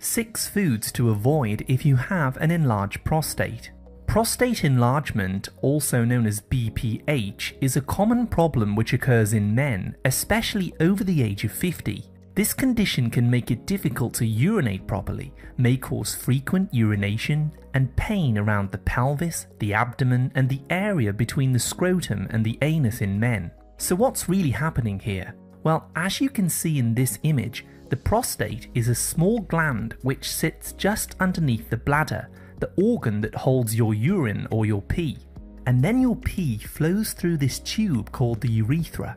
6 foods to avoid if you have an enlarged prostate. Prostate enlargement, also known as BPH, is a common problem which occurs in men, especially over the age of 50. This condition can make it difficult to urinate properly, may cause frequent urination and pain around the pelvis, the abdomen, and the area between the scrotum and the anus in men. So what's really happening here? Well, as you can see in this image, the prostate is a small gland which sits just underneath the bladder, the organ that holds your urine or your pee. And then your pee flows through this tube called the urethra.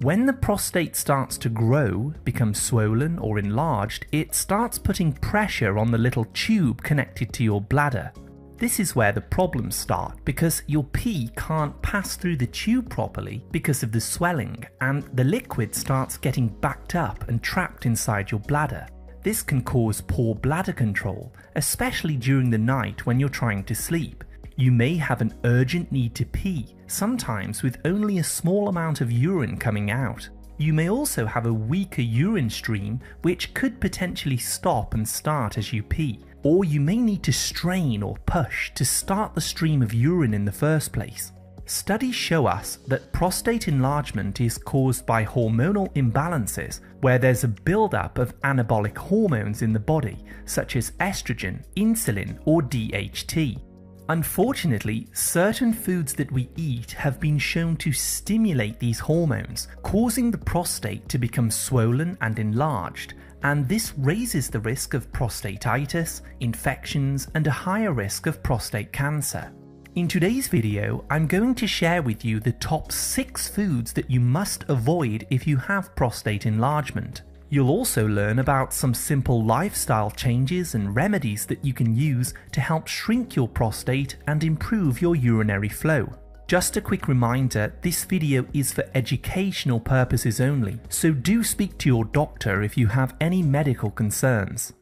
When the prostate starts to grow, become swollen or enlarged, it starts putting pressure on the little tube connected to your bladder. This is where the problems start, because your pee can't pass through the tube properly because of the swelling, and the liquid starts getting backed up and trapped inside your bladder. This can cause poor bladder control, especially during the night when you're trying to sleep. You may have an urgent need to pee, sometimes with only a small amount of urine coming out. You may also have a weaker urine stream which could potentially stop and start as you pee, or you may need to strain or push to start the stream of urine in the first place. Studies show us that prostate enlargement is caused by hormonal imbalances where there's a buildup of anabolic hormones in the body, such as estrogen, insulin, or DHT. Unfortunately, certain foods that we eat have been shown to stimulate these hormones, causing the prostate to become swollen and enlarged, and this raises the risk of prostatitis, infections, and a higher risk of prostate cancer. In today's video, I'm going to share with you the top 6 foods that you must avoid if you have prostate enlargement. You'll also learn about some simple lifestyle changes and remedies that you can use to help shrink your prostate and improve your urinary flow. Just a quick reminder, this video is for educational purposes only, so do speak to your doctor if you have any medical concerns.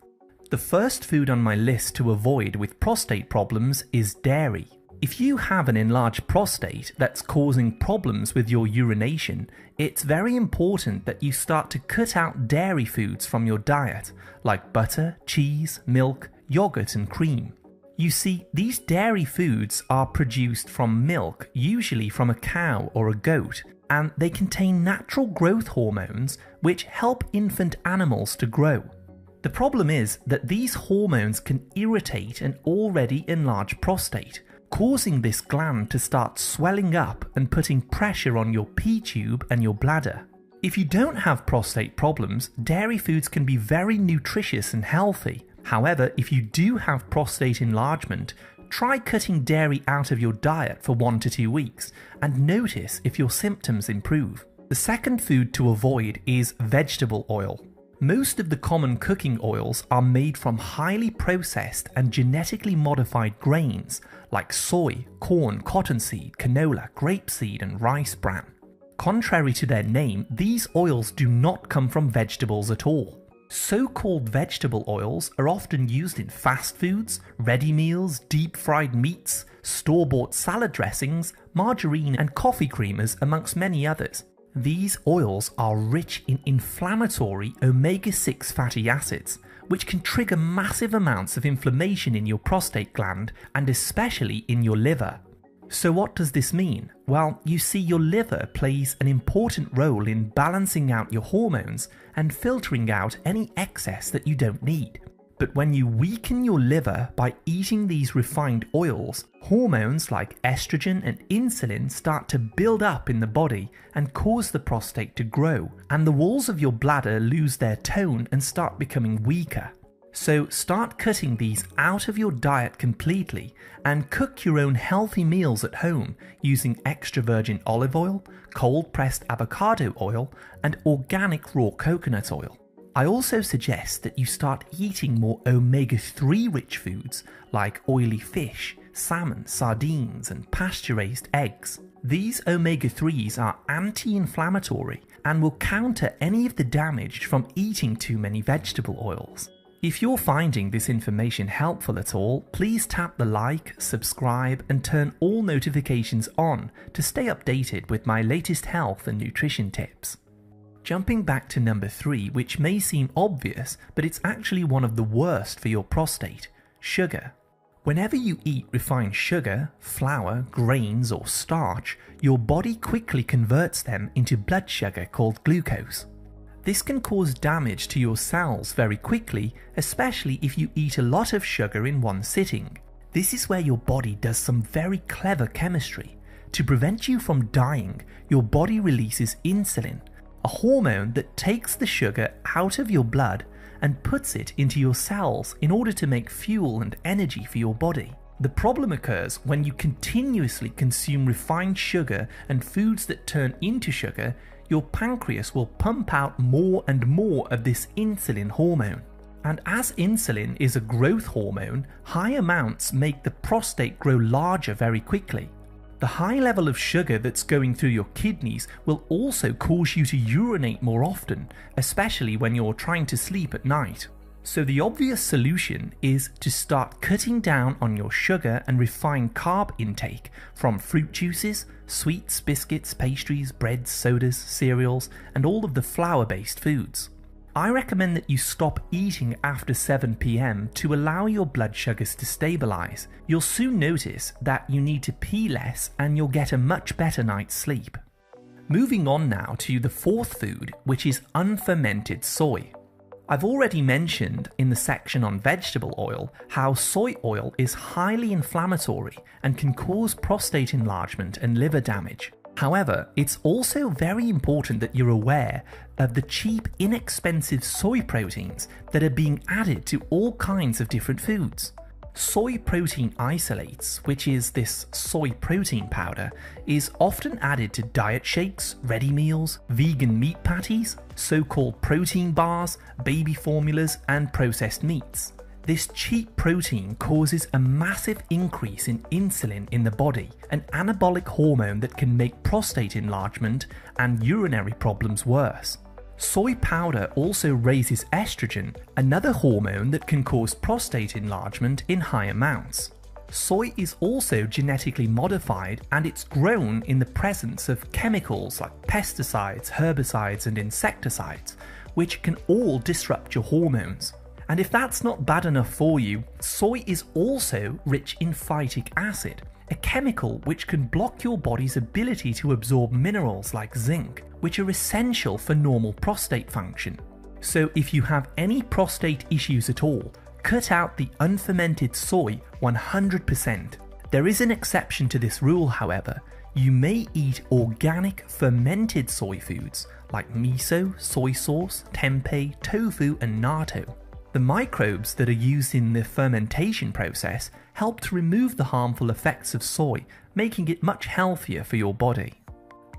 The first food on my list to avoid with prostate problems is dairy. If you have an enlarged prostate that's causing problems with your urination, it's very important that you start to cut out dairy foods from your diet, like butter, cheese, milk, yogurt, and cream. You see, these dairy foods are produced from milk, usually from a cow or a goat, and they contain natural growth hormones which help infant animals to grow. The problem is that these hormones can irritate an already enlarged prostate, causing this gland to start swelling up and putting pressure on your pee tube and your bladder. If you don't have prostate problems, dairy foods can be very nutritious and healthy. However, if you do have prostate enlargement, try cutting dairy out of your diet for 1 to 2 weeks and notice if your symptoms improve. The second food to avoid is vegetable oil. Most of the common cooking oils are made from highly processed and genetically modified grains like soy, corn, cottonseed, canola, grapeseed, and rice bran. Contrary to their name, these oils do not come from vegetables at all. So-called vegetable oils are often used in fast foods, ready meals, deep-fried meats, store-bought salad dressings, margarine, and coffee creamers, amongst many others. These oils are rich in inflammatory omega-6 fatty acids, which can trigger massive amounts of inflammation in your prostate gland and especially in your liver. So what does this mean? Well, you see, your liver plays an important role in balancing out your hormones and filtering out any excess that you don't need. But when you weaken your liver by eating these refined oils, hormones like estrogen and insulin start to build up in the body and cause the prostate to grow, and the walls of your bladder lose their tone and start becoming weaker. So start cutting these out of your diet completely and cook your own healthy meals at home using extra virgin olive oil, cold pressed avocado oil, and organic raw coconut oil. I also suggest that you start eating more omega-3 rich foods like oily fish, salmon, sardines, and pasture-raised eggs. These omega-3s are anti-inflammatory and will counter any of the damage from eating too many vegetable oils. If you're finding this information helpful at all, please tap the like, subscribe, and turn all notifications on to stay updated with my latest health and nutrition tips. Jumping back to number 3, which may seem obvious, but it's actually one of the worst for your prostate: sugar. Whenever you eat refined sugar, flour, grains, or starch, your body quickly converts them into blood sugar called glucose. This can cause damage to your cells very quickly, especially if you eat a lot of sugar in one sitting. This is where your body does some very clever chemistry. To prevent you from dying, your body releases insulin, a hormone that takes the sugar out of your blood and puts it into your cells in order to make fuel and energy for your body. The problem occurs when you continuously consume refined sugar and foods that turn into sugar. Your pancreas will pump out more and more of this insulin hormone. And as insulin is a growth hormone, high amounts make the prostate grow larger very quickly. The high level of sugar that's going through your kidneys will also cause you to urinate more often, especially when you're trying to sleep at night. So the obvious solution is to start cutting down on your sugar and refined carb intake from fruit juices, sweets, biscuits, pastries, breads, sodas, cereals, and all of the flour-based foods. I recommend that you stop eating after 7 p.m. to allow your blood sugars to stabilize. You'll soon notice that you need to pee less and you'll get a much better night's sleep. Moving on now to the 4th food, which is unfermented soy. I've already mentioned in the section on vegetable oil how soy oil is highly inflammatory and can cause prostate enlargement and liver damage. However, it's also very important that you're aware of the cheap, inexpensive soy proteins that are being added to all kinds of different foods. Soy protein isolates, which is this soy protein powder, is often added to diet shakes, ready meals, vegan meat patties, so-called protein bars, baby formulas, and processed meats. This cheap protein causes a massive increase in insulin in the body, an anabolic hormone that can make prostate enlargement and urinary problems worse. Soy powder also raises estrogen, another hormone that can cause prostate enlargement in high amounts. Soy is also genetically modified and it's grown in the presence of chemicals like pesticides, herbicides, and insecticides, which can all disrupt your hormones. And if that's not bad enough for you, soy is also rich in phytic acid, a chemical which can block your body's ability to absorb minerals like zinc, which are essential for normal prostate function. So if you have any prostate issues at all, cut out the unfermented soy 100%. There is an exception to this rule, however. You may eat organic fermented soy foods like miso, soy sauce, tempeh, tofu, and natto. The microbes that are used in the fermentation process help to remove the harmful effects of soy, making it much healthier for your body.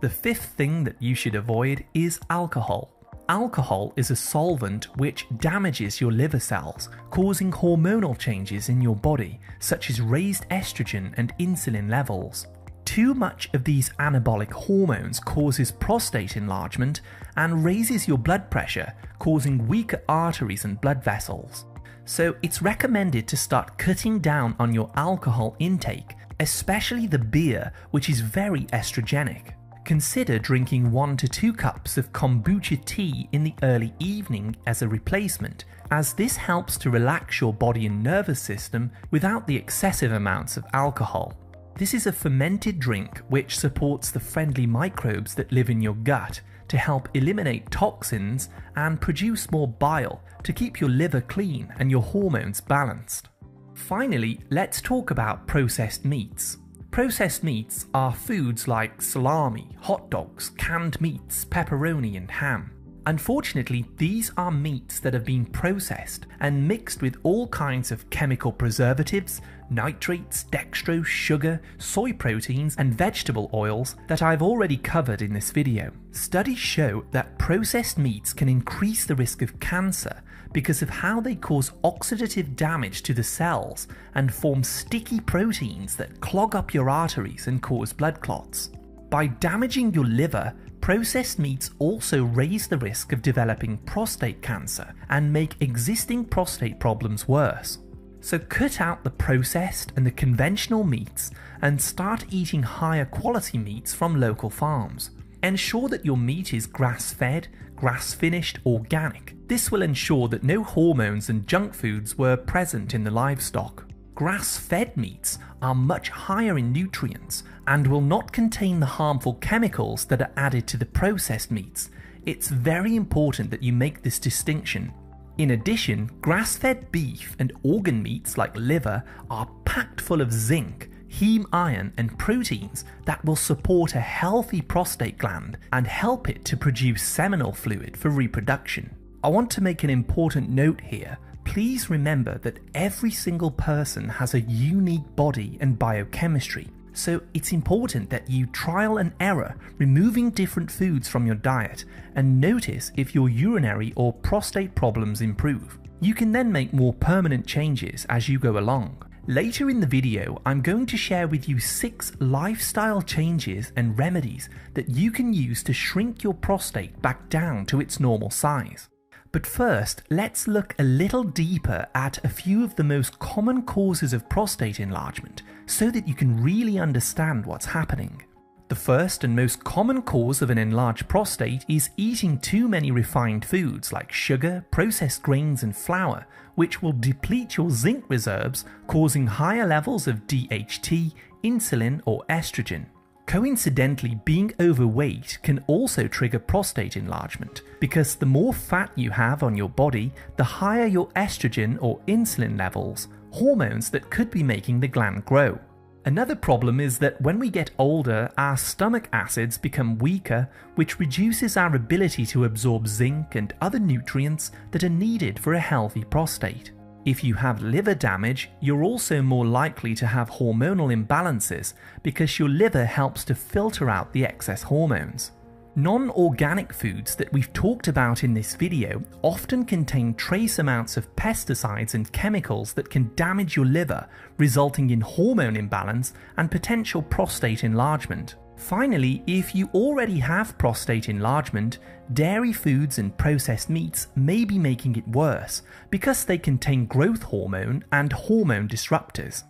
The 5th thing that you should avoid is alcohol. Alcohol is a solvent which damages your liver cells, causing hormonal changes in your body, such as raised estrogen and insulin levels. Too much of these anabolic hormones causes prostate enlargement and raises your blood pressure, causing weaker arteries and blood vessels. So it's recommended to start cutting down on your alcohol intake, especially the beer, which is very estrogenic. Consider drinking 1 to 2 cups of kombucha tea in the early evening as a replacement, as this helps to relax your body and nervous system without the excessive amounts of alcohol. This is a fermented drink which supports the friendly microbes that live in your gut to help eliminate toxins and produce more bile to keep your liver clean and your hormones balanced. Finally, let's talk about processed meats. Processed meats are foods like salami, hot dogs, canned meats, pepperoni, and ham. Unfortunately, these are meats that have been processed and mixed with all kinds of chemical preservatives, nitrates, dextrose, sugar, soy proteins, and vegetable oils that I've already covered in this video. Studies show that processed meats can increase the risk of cancer because of how they cause oxidative damage to the cells and form sticky proteins that clog up your arteries and cause blood clots. By damaging your liver, processed meats also raise the risk of developing prostate cancer and make existing prostate problems worse. So cut out the processed and the conventional meats and start eating higher quality meats from local farms. Ensure that your meat is grass-fed, grass-finished, organic. This will ensure that no hormones and junk foods were present in the livestock. Grass-fed meats are much higher in nutrients and will not contain the harmful chemicals that are added to the processed meats. It's very important that you make this distinction. In addition, grass-fed beef and organ meats like liver are packed full of zinc, heme iron and proteins that will support a healthy prostate gland and help it to produce seminal fluid for reproduction. I want to make an important note here. Please remember that every single person has a unique body and biochemistry, so it's important that you trial and error, removing different foods from your diet, and notice if your urinary or prostate problems improve. You can then make more permanent changes as you go along. Later in the video, I'm going to share with you 6 lifestyle changes and remedies that you can use to shrink your prostate back down to its normal size. But first, let's look a little deeper at a few of the most common causes of prostate enlargement so that you can really understand what's happening. The first and most common cause of an enlarged prostate is eating too many refined foods like sugar, processed grains and flour, which will deplete your zinc reserves, causing higher levels of DHT, insulin or estrogen. Coincidentally, being overweight can also trigger prostate enlargement because the more fat you have on your body, the higher your estrogen or insulin levels, hormones that could be making the gland grow. Another problem is that when we get older, our stomach acids become weaker, which reduces our ability to absorb zinc and other nutrients that are needed for a healthy prostate. If you have liver damage, you're also more likely to have hormonal imbalances because your liver helps to filter out the excess hormones. Non-organic foods that we've talked about in this video often contain trace amounts of pesticides and chemicals that can damage your liver, resulting in hormone imbalance and potential prostate enlargement. Finally, if you already have prostate enlargement, dairy foods and processed meats may be making it worse because they contain growth hormone and hormone disruptors.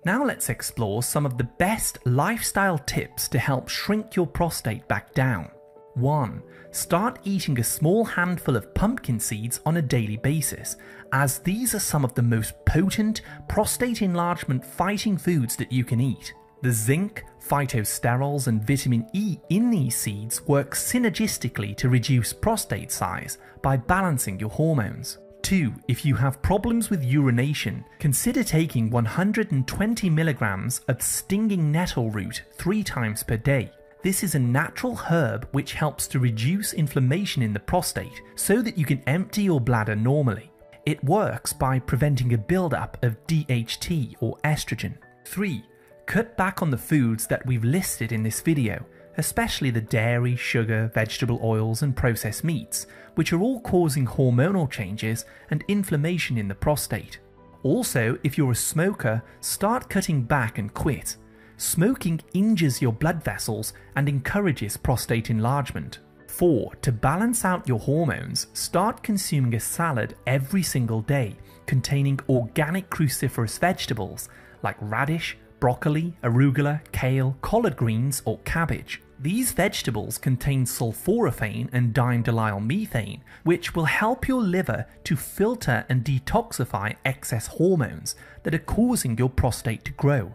Now let's explore some of the best lifestyle tips to help shrink your prostate back down. 1. Start eating a small handful of pumpkin seeds on a daily basis, as these are some of the most potent prostate enlargement fighting foods that you can eat. The zinc, phytosterols and vitamin E in these seeds work synergistically to reduce prostate size by balancing your hormones. 2. If you have problems with urination, consider taking 120 milligrams of stinging nettle root 3 times per day. This is a natural herb which helps to reduce inflammation in the prostate so that you can empty your bladder normally. It works by preventing a buildup of DHT or estrogen. 3. Cut back on the foods that we've listed in this video, especially the dairy, sugar, vegetable oils and processed meats, which are all causing hormonal changes and inflammation in the prostate. Also, if you're a smoker, start cutting back and quit. Smoking injures your blood vessels and encourages prostate enlargement. 4. To balance out your hormones, start consuming a salad every single day containing organic cruciferous vegetables like radish, broccoli, arugula, kale, collard greens or cabbage. These vegetables contain sulforaphane and diindolylmethane, which will help your liver to filter and detoxify excess hormones that are causing your prostate to grow.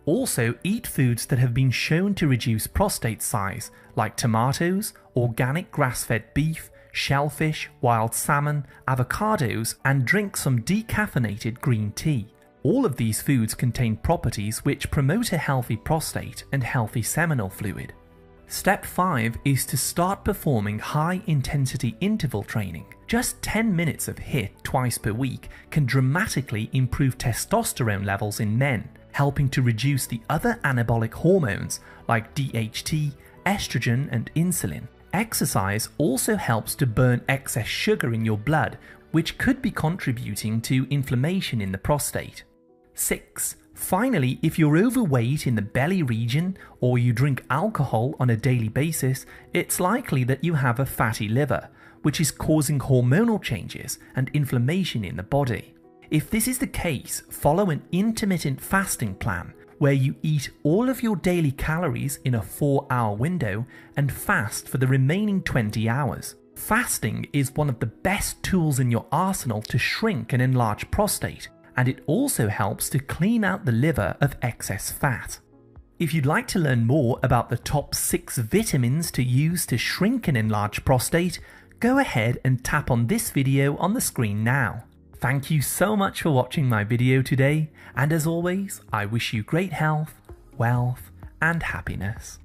Also, eat foods that have been shown to reduce prostate size, like tomatoes, organic grass-fed beef, shellfish, wild salmon, avocados, and drink some decaffeinated green tea. All of these foods contain properties which promote a healthy prostate and healthy seminal fluid. Step 5 is to start performing high-intensity interval training. Just 10 minutes of HIIT twice per week can dramatically improve testosterone levels in men, helping to reduce the other anabolic hormones like DHT, estrogen, and insulin. Exercise also helps to burn excess sugar in your blood, which could be contributing to inflammation in the prostate. 6. Finally, if you're overweight in the belly region or you drink alcohol on a daily basis, it's likely that you have a fatty liver, which is causing hormonal changes and inflammation in the body. If this is the case, follow an intermittent fasting plan, where you eat all of your daily calories in a 4-hour window and fast for the remaining 20 hours. Fasting is one of the best tools in your arsenal to shrink an enlarged prostate, and it also helps to clean out the liver of excess fat. If you'd like to learn more about the top 6 vitamins to use to shrink an enlarged prostate, go ahead and tap on this video on the screen now. Thank you so much for watching my video today, and as always, I wish you great health, wealth, and happiness.